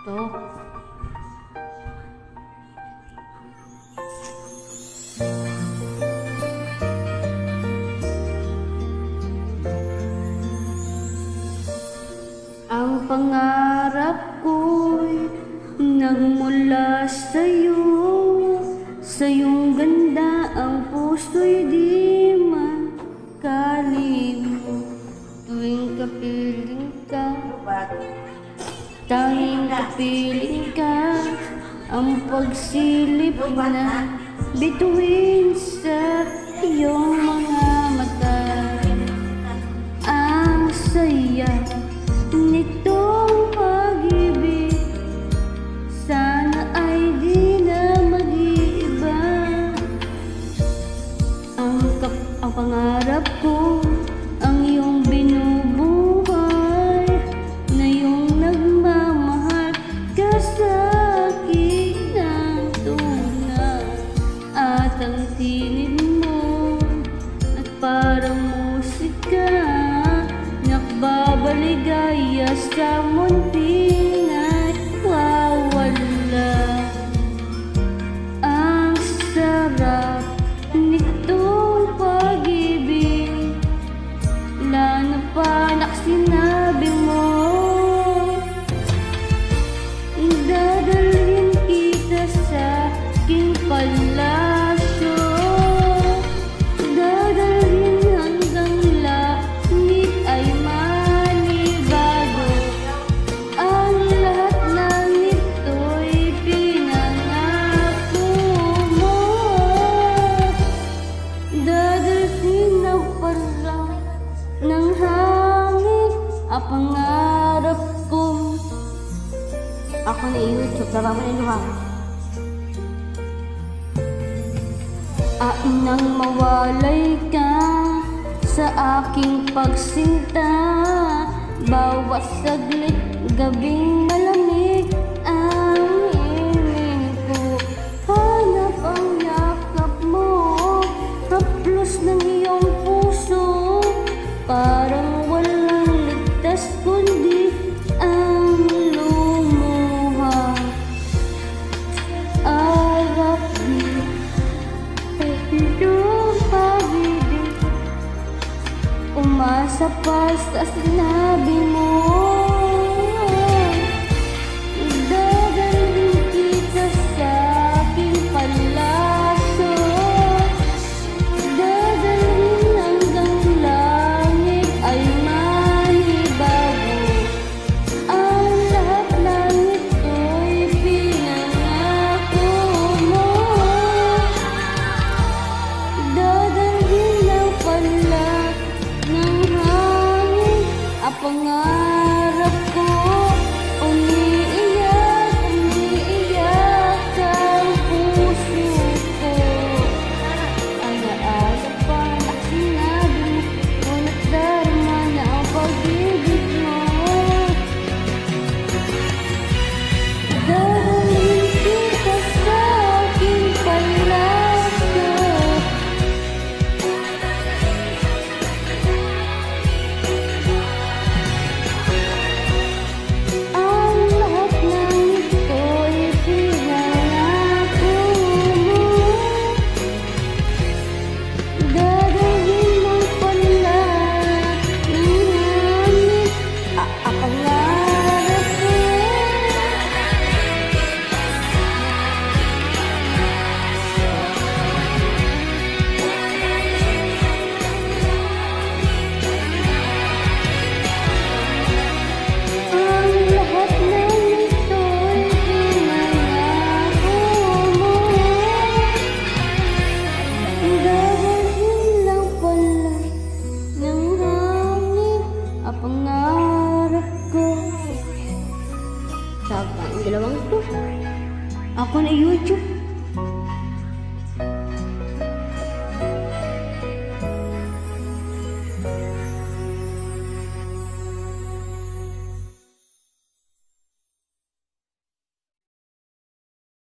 to. Ang pangarap ko'y nagmula sa'yo, sa iyong ganda ang puso'y di makalimot. Tuwing kapiling ka, tanging kapiling ka, ang pagsilip na bituin sa iyong mga mata. Ang saya nitong pag-ibig, sana ay di na mag-iiba. Ang pangarap ko, ang iyong binubuhay, na iyong nagmamahal ka sa akin ng tunay. At ang tinig mo at parang musika, nakbabaligaya sa munting at wawala. Ang sarap nitong pag-ibig, lalo pa na sinabi mo, dadalhin kita sa aking palasyo, dadalhin hanggang langit ay manibago. Ang lahat ng ito'y pinangako mo, dadalhin ang parang ng hangin ang pangarap ko. Ako na YouTube, baba mo na yung luha. Nang mawalay ka sa aking pagsinta, bawat saglit gabing malamig ang himig ko. Hanap ang yakap mo, haplos ng iyong puso, parang walang ligtas kundi ang lumuha. Arap di itong pag-ibig, umasa pa sa